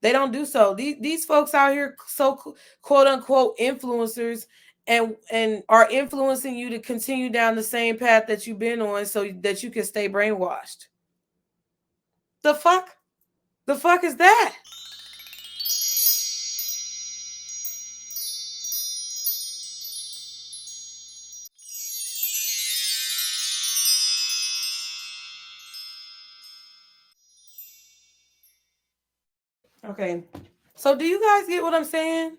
They don't do so. These folks out here, so quote unquote influencers, and are influencing you to continue down the same path that you've been on so that you can stay brainwashed. The fuck? The fuck is that? Okay. So do you guys get what I'm saying?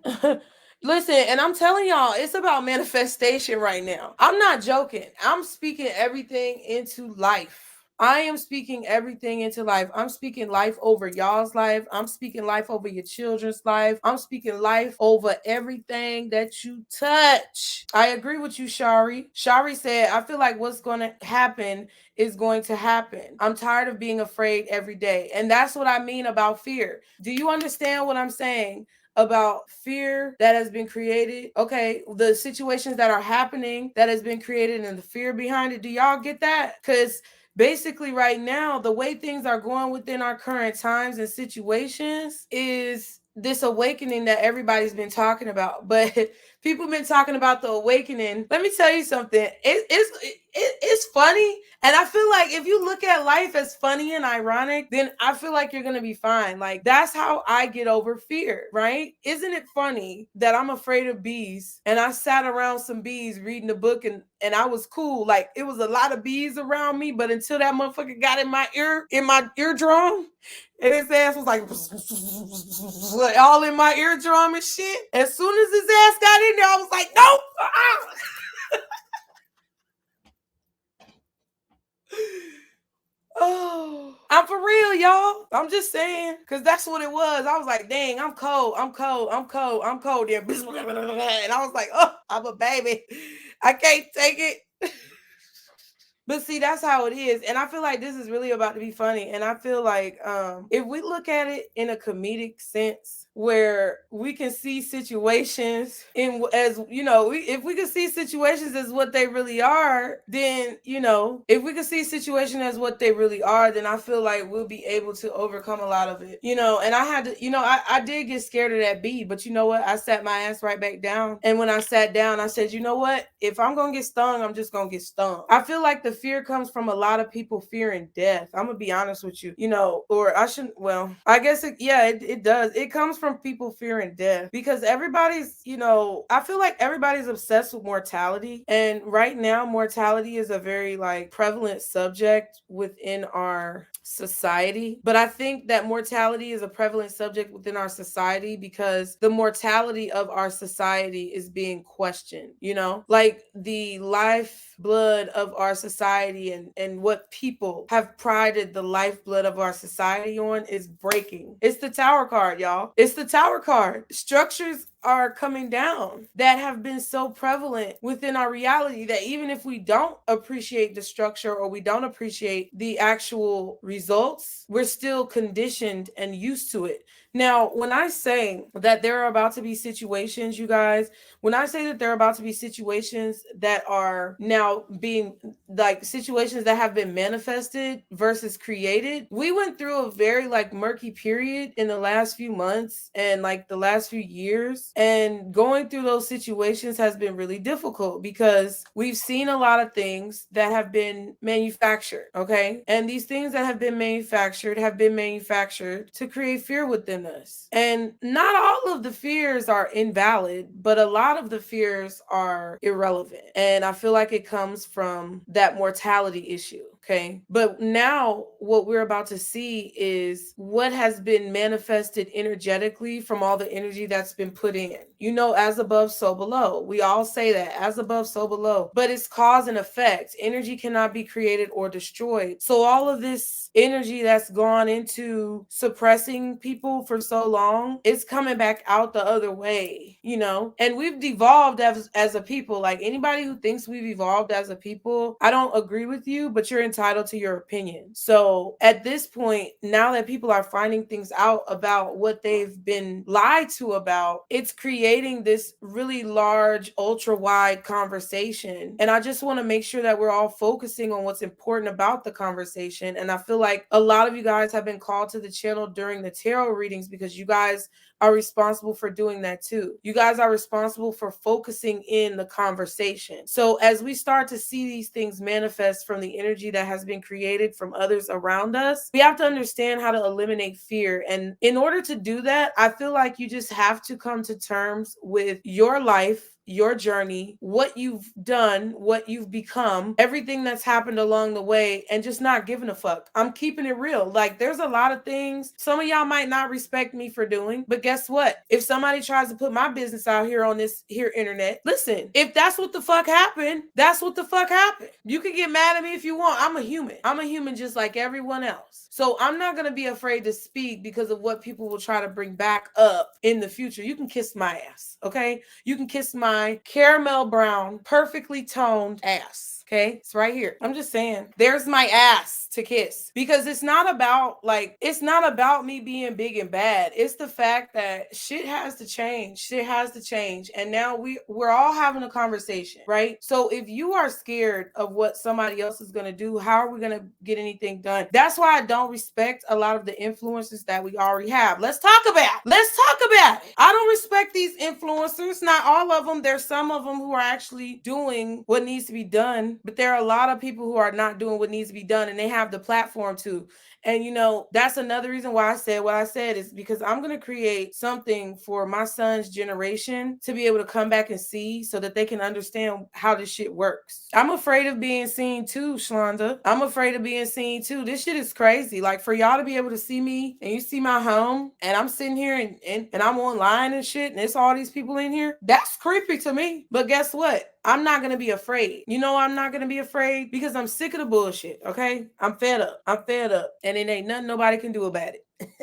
Listen, and I'm telling y'all, it's about manifestation right now. I'm not joking. I'm speaking everything into life. I am speaking everything into life. I'm speaking life over y'all's life. I'm speaking life over your children's life. I'm speaking life over everything that you touch. I agree with you, Shari. Shari said, I feel like what's going to happen is going to happen. I'm tired of being afraid every day. And that's what I mean about fear. Do you understand what I'm saying? About fear that has been created. Okay, the situations that are happening that has been created and the fear behind it. Do y'all get that? Because basically right now, the way things are going within our current times and situations is this awakening that everybody's been talking about. But people have been talking about the awakening. Let me tell you something. It's funny. And I feel like if you look at life as funny and ironic, then I feel like you're going to be fine. Like, that's how I get over fear, right? Isn't it funny that I'm afraid of bees and I sat around some bees reading a book and I was cool. Like, it was a lot of bees around me, but until that motherfucker got in my eardrum, and his ass was like all in my eardrum and shit. As soon as his ass got in there, I was like, nope. Oh, I'm for real, y'all. I'm just saying, because that's what it was. I was like, dang, I'm cold. I'm cold. I'm cold. I'm cold there. And I was like, oh, I'm a baby. I can't take it. But see, that's how it is. And I feel like this is really about to be funny. And I feel like if we look at it in a comedic sense, where we can see situations in as if we can see situations as what they really are, then if we can see situations as what they really are, then I feel like we'll be able to overcome a lot of it. And I had to, I did get scared of that bee, but you know what? I sat my ass right back down. And when I sat down, I said, you know what? If I'm gonna get stung, I'm just gonna get stung. I feel like the fear comes from a lot of people fearing death. I'm gonna be honest with you, or I shouldn't. Well, I guess it does. It comes from people fearing death because everybody's, I feel like everybody's obsessed with mortality. And right now, mortality is a very prevalent subject within our society. But I think that mortality is a prevalent subject within our society because the mortality of our society is being questioned, like the lifeblood of our society and what people have prided the lifeblood of our society on is breaking. It's the Tower card, y'all. It's the Tower card. Structures are coming down that have been so prevalent within our reality that even if we don't appreciate the structure or we don't appreciate the actual results, we're still conditioned and used to it. Now, when I say that there are about to be situations, you guys, when I say that there are about to be situations that are now being situations that have been manifested versus created, we went through a very murky period in the last few months and the last few years. And going through those situations has been really difficult because we've seen a lot of things that have been manufactured, okay? And these things that have been manufactured to create fear within us. And not all of the fears are invalid, but a lot of the fears are irrelevant. And I feel like it comes from that mortality issue. Okay. But now what we're about to see is what has been manifested energetically from all the energy that's been put in. As above, so below. We all say that, as above, so below. But it's cause and effect. Energy cannot be created or destroyed. So all of this energy that's gone into suppressing people for so long, it's coming back out the other way, And we've devolved as a people. Like anybody who thinks we've evolved as a people, I don't agree with you, but you're entitled to your opinion. So at this point, now that people are finding things out about what they've been lied to about, it's it's creating this really large, ultra wide conversation. And I just want to make sure that we're all focusing on what's important about the conversation. And I feel like a lot of you guys have been called to the channel during the tarot readings because you guys are responsible for doing that too. You guys are responsible for focusing in the conversation. So as we start to see these things manifest from the energy that has been created from others around us, we have to understand how to eliminate fear. And in order to do that, I feel like you just have to come to terms with your life, your journey, what you've done, what you've become, everything that's happened along the way, and just not giving a fuck. I'm keeping it real. Like, there's a lot of things some of y'all might not respect me for doing, but guess what? If somebody tries to put my business out here on this here internet, listen, if that's what the fuck happened, that's what the fuck happened. You can get mad at me if you want. I'm a human. I'm a human just like everyone else. So I'm not going to be afraid to speak because of what people will try to bring back up in the future. You can kiss my ass, okay? You can kiss my caramel brown, perfectly toned ass. Okay, it's right here. I'm just saying, there's my ass to kiss, because it's not about me being big and bad. It's the fact that shit has to change. Shit has to change. And now we're all having a conversation, right? So if you are scared of what somebody else is going to do, how are we going to get anything done? That's why I don't respect a lot of the influencers that we already have. Let's talk about it. I don't respect these influencers. Not all of them. There's some of them who are actually doing what needs to be done. But there are a lot of people who are not doing what needs to be done, and they have the platform to. And, you know, that's another reason why I said what I said, is because I'm going to create something for my son's generation to be able to come back and see, so that they can understand how this shit works. I'm afraid of being seen too, Shlonda. I'm afraid of being seen too. This shit is crazy. Like, for y'all to be able to see me and you see my home and I'm sitting here and I'm online and shit, and it's all these people in here, that's creepy to me. But guess what? I'm not going to be afraid. You know, I'm not going to be afraid because I'm sick of the bullshit. Okay. I'm fed up. And it ain't nothing nobody can do about it.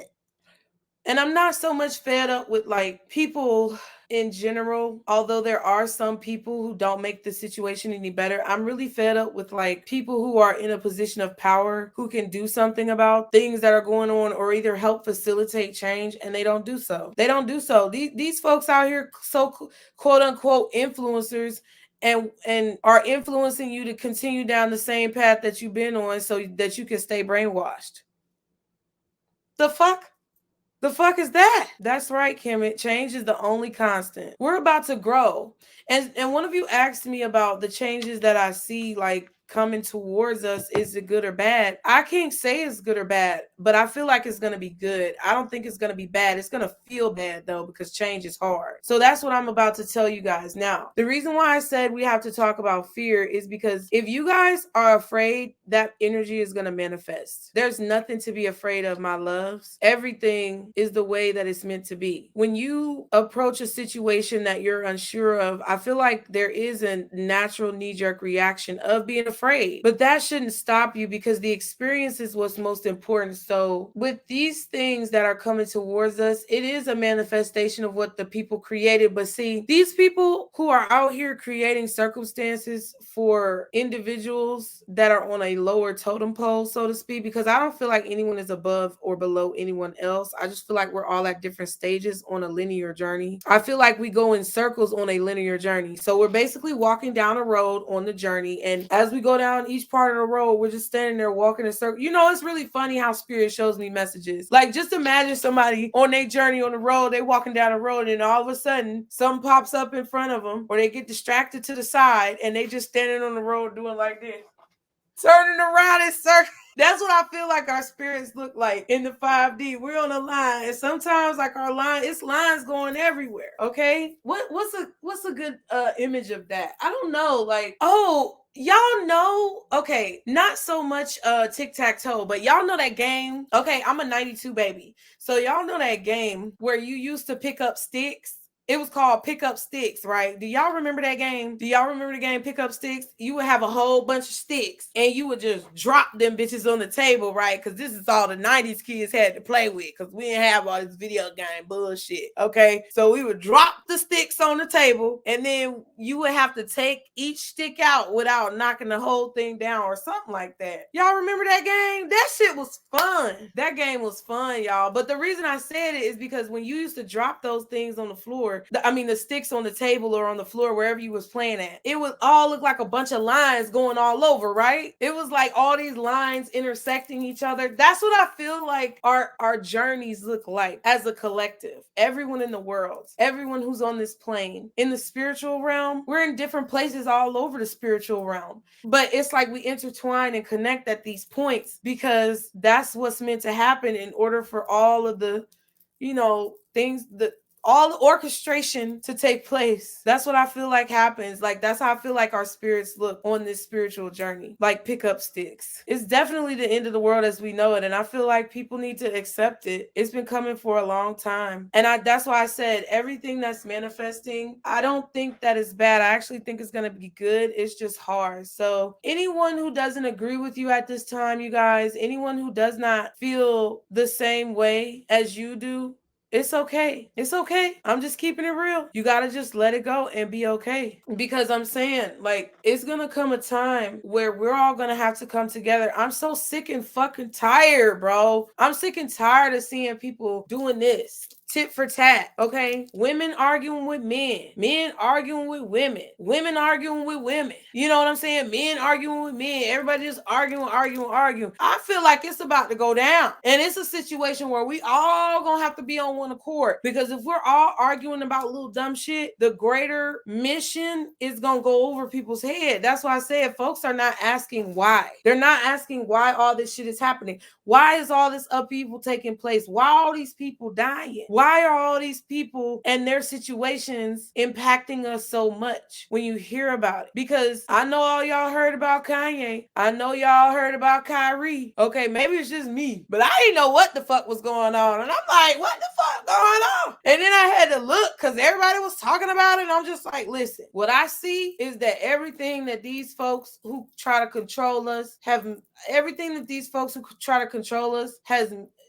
And I'm not so much fed up with like people in general, although there are some people who don't make the situation any better. I'm really fed up with like people who are in a position of power, who can do something about things that are going on, or either help facilitate change, and they don't do so. These folks out here, so quote unquote influencers, and are influencing you to continue down the same path that you've been on, so that you can stay brainwashed. The fuck? The fuck is that? That's right, Kim. Change is the only constant. We're about to grow. And one of you asked me about the changes that I see like coming towards us. Is it good or bad? I can't say it's good or bad, but I feel like it's going to be good. I don't think it's going to be bad. It's going to feel bad though, because change is hard. So that's what I'm about to tell you guys now. The reason why I said we have to talk about fear is because if you guys are afraid, that energy is going to manifest. There's nothing to be afraid of, my loves. Everything is the way that it's meant to be. When you approach a situation that you're unsure of, I feel like there is a natural knee-jerk reaction of being afraid, but that shouldn't stop you, because the experience is what's most important. So with these things that are coming towards us, it is a manifestation of what the people created. But see, these people who are out here creating circumstances for individuals that are on a lower totem pole, so to speak, because I don't feel like anyone is above or below anyone else. I just feel like we're all at different stages on a linear journey. I feel like we go in circles on a linear journey. So we're basically walking down a road on the journey, and as we go down each part of the road, we're just standing there walking in a circle. You know, it's really funny how spirit shows me messages. Like, just imagine somebody on their journey on the road, they walking down the road, and all of a sudden something pops up in front of them, or they get distracted to the side, and they just standing on the road doing like this, turning around in circles. That's what I feel like our spirits look like in the 5D. We're on a line, and sometimes like our line, it's lines going everywhere. Okay, what's a good image of that? I don't know. Like, oh, y'all know, okay, not so much tic-tac-toe, but y'all know that game. Okay, I'm a 92 baby, so y'all know that game where you used to pick up sticks. It was called Pick Up Sticks, right? Do y'all remember that game? Do y'all remember the game Pick Up Sticks? You would have a whole bunch of sticks and you would just drop them bitches on the table, right? Because this is all the 90s kids had to play with, because we didn't have all this video game bullshit, okay? So we would drop the sticks on the table, and then you would have to take each stick out without knocking the whole thing down or something like that. Y'all remember that game? That shit was fun. That game was fun, y'all. But the reason I said it is because when you used to drop those things on the floor, or the sticks on the table or on the floor, wherever you was playing at. It would all look like a bunch of lines going all over, right? It was like all these lines intersecting each other. That's what I feel like our journeys look like as a collective. Everyone in the world, everyone who's on this plane, in the spiritual realm, we're in different places all over the spiritual realm. But it's like we intertwine and connect at these points because that's what's meant to happen in order for all of the, things that all the orchestration to take place. That's what I feel like happens. Like, that's how I feel like our spirits look on this spiritual journey, like pickup sticks. It's definitely the end of the world as we know it, and I feel like people need to accept it. It's been coming for a long time, and that's why I said everything that's manifesting, I don't think that is bad. I actually think it's going to be good. It's just hard. So anyone who doesn't agree with you at this time, you guys, anyone who does not feel the same way as you do, it's okay. It's okay. I'm just keeping it real. You got to just let it go and be okay. Because I'm saying, like, it's going to come a time where we're all going to have to come together. I'm so sick and fucking tired, bro. I'm sick and tired of seeing people doing this. Tit for tat, okay? Women arguing with men arguing with women arguing with women. You know what I'm saying? Men arguing with men. Everybody just arguing. I feel like it's about to go down. And it's a situation where we all gonna have to be on one accord. Because if we're all arguing about little dumb shit, the greater mission is gonna go over people's head. That's why I said folks are not asking why. They're not asking why all this shit is happening. Why is all this upheaval taking place? Why are all these people dying? Why are all these people and their situations impacting us so much when you hear about it? Because I know all y'all heard about Kanye. I know y'all heard about Kyrie. Okay, maybe it's just me, but I didn't know what the fuck was going on. And I'm like, what the fuck going on? And then I had to look because everybody was talking about it. And I'm just like, listen, what I see is that everything that these folks who try to control us has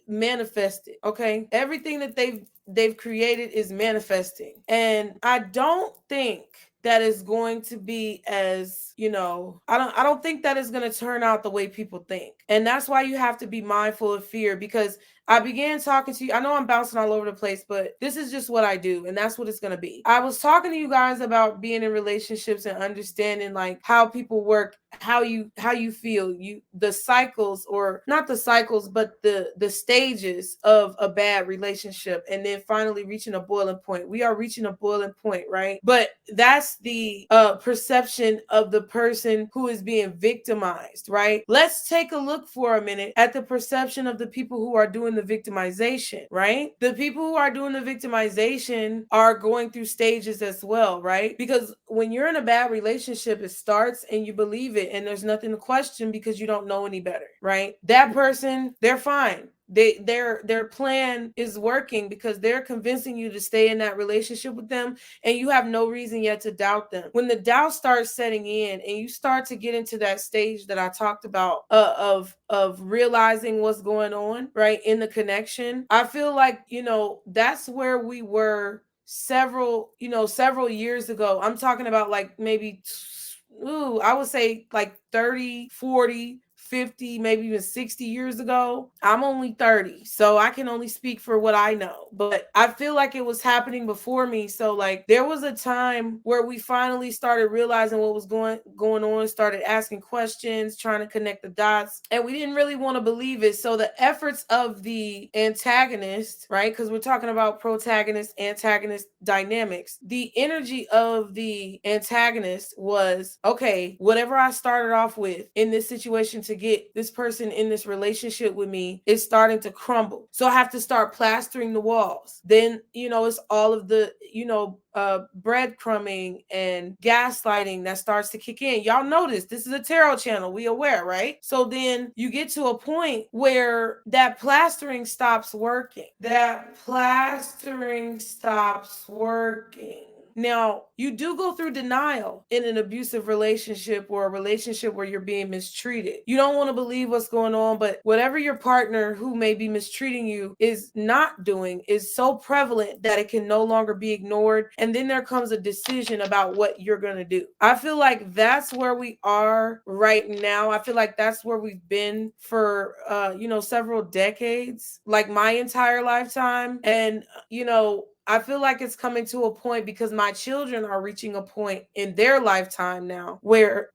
manifested. Okay, everything that they've created is manifesting, and I don't think that is going to be as, I don't think that is going to turn out the way people think. And that's why you have to be mindful of fear, because I began talking to you. I know I'm bouncing all over the place, but this is just what I do, and that's what it's going to be. I was talking to you guys about being in relationships and understanding like how people work, how you feel, the cycles, or not the cycles, but the stages of a bad relationship, and then finally reaching a boiling point. We are reaching a boiling point, right? But that's the perception of the person who is being victimized, right? Let's take a look for a minute at the perception of the people who are doing the victimization, right? The people who are doing the victimization are going through stages as well, right? Because when you're in a bad relationship, it starts and you believe it, and there's nothing to question because you don't know any better, right? That person, they're fine. Their plan is working because they're convincing you to stay in that relationship with them, and you have no reason yet to doubt them. When the doubt starts setting in and you start to get into that stage that I talked about, of realizing what's going on, right, in the connection, I feel like, that's where we were several years ago. I'm talking about like maybe I would say like 30, 40, 50, maybe even 60 years ago. I'm only 30, so I can only speak for what I know, but I feel like it was happening before me. So like there was a time where we finally started realizing what was going on, started asking questions, trying to connect the dots, and we didn't really want to believe it. So the efforts of the antagonist, right, because we're talking about protagonist antagonist dynamics, the energy of the antagonist was, okay, whatever I started off with in this situation to get this person in this relationship with me is starting to crumble. So I have to start plastering the walls. Then, it's all of the, breadcrumbing and gaslighting that starts to kick in. Y'all notice this is a tarot channel. We aware, right? So then you get to a point where that plastering stops working. Now, you do go through denial in an abusive relationship or a relationship where you're being mistreated. You don't want to believe what's going on, but whatever your partner who may be mistreating you is not doing is so prevalent that it can no longer be ignored. And then there comes a decision about what you're going to do. I feel like that's where we are right now. I feel like that's where we've been for, several decades, like my entire lifetime. And, I feel like it's coming to a point because my children are reaching a point in their lifetime now where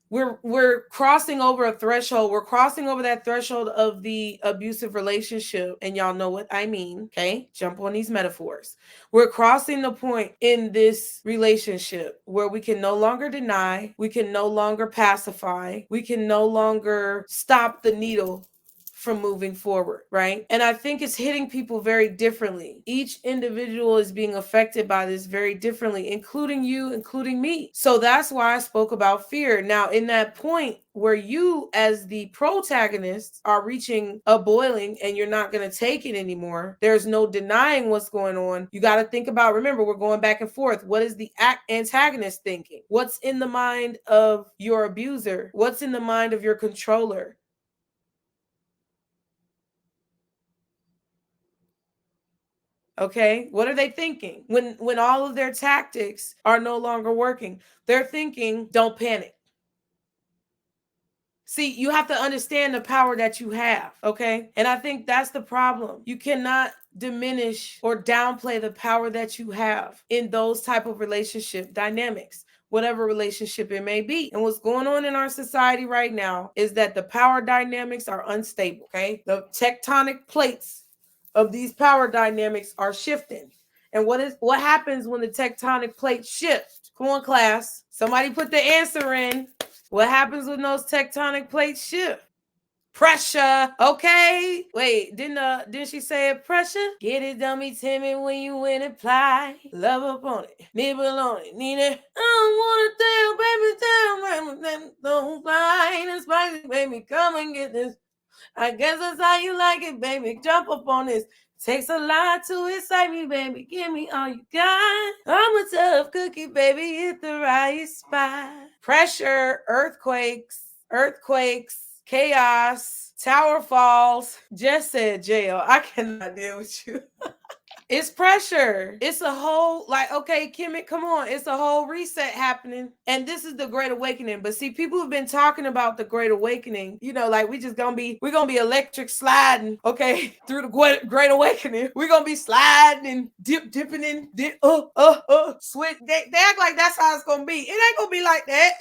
we're crossing over a threshold. We're crossing over that threshold of the abusive relationship, and y'all know what I mean. Okay, jump on these metaphors. We're crossing the point in this relationship where we can no longer deny, we can no longer pacify, we can no longer stop the needle from moving forward, right? And I think it's hitting people very differently. Each individual is being affected by this very differently, including you, including me. So that's why I spoke about fear. Now, in that point where you, as the protagonist, are reaching a boiling and you're not going to take it anymore, there's no denying what's going on. You got to think about, remember, we're going back and forth. What is the antagonist thinking? What's in the mind of your abuser? What's in the mind of your controller? Okay, what are they thinking when all of their tactics are no longer working? They're thinking, don't panic. See, you have to understand the power that you have, okay? And I think that's the problem. You cannot diminish or downplay the power that you have in those type of relationship dynamics, whatever relationship it may be. And what's going on in our society right now is that the power dynamics are unstable, okay? The tectonic plates of these power dynamics are shifting. And what happens when the tectonic plates shift? Come on, class. Somebody put the answer in. What happens when those tectonic plates shift? Pressure. Okay. Wait, didn't she say it? Pressure? Get it, dummy, Timmy, when you win and apply. Love up on it. Nibble on it. Need it. I don't wanna tell, baby, don't fly. And spicy, baby, come and get this. I guess that's how you like it, baby. Jump up on this. Takes a lot to excite me, baby. Give me all you got. I'm a tough cookie, baby. Hit the right spot. Pressure, earthquakes, chaos, tower falls. Jess said jail. I cannot deal with you. It's pressure. It's a whole, like, okay, Kimmy, come on. It's a whole reset happening. And this is the Great Awakening. But see, people have been talking about the Great Awakening. You know, like we're gonna be electric sliding, okay, through the Great Awakening. We're gonna be sliding and dipping in, switch. They act like that's how it's gonna be. It ain't gonna be like that.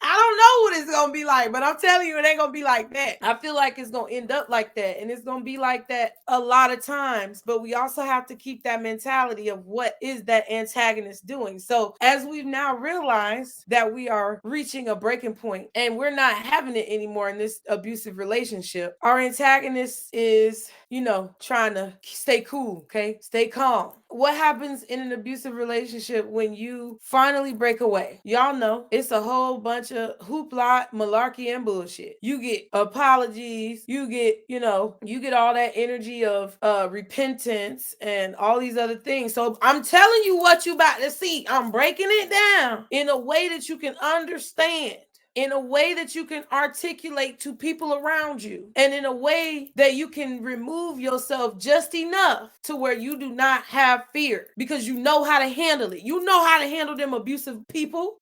I don't know what it's gonna be like, but I'm telling you, it ain't gonna be like that. I feel like it's gonna end up like that, and it's gonna be like that a lot of times. But we also have to keep that mentality of what is that antagonist doing. So as we've now realized that we are reaching a breaking point and we're not having it anymore in this abusive relationship, our antagonist is, you know, trying to stay cool, okay? Stay calm. What happens in an abusive relationship when you finally break away? Y'all know it's a whole bunch of hoopla, malarkey, and bullshit. You get apologies, you get all that energy of repentance and all these other things. So I'm telling you what you about to see. I'm breaking it down in a way that you can understand, in a way that you can articulate to people around you, and in a way that you can remove yourself just enough to where you do not have fear, because you know how to handle it. You know how to handle them abusive people.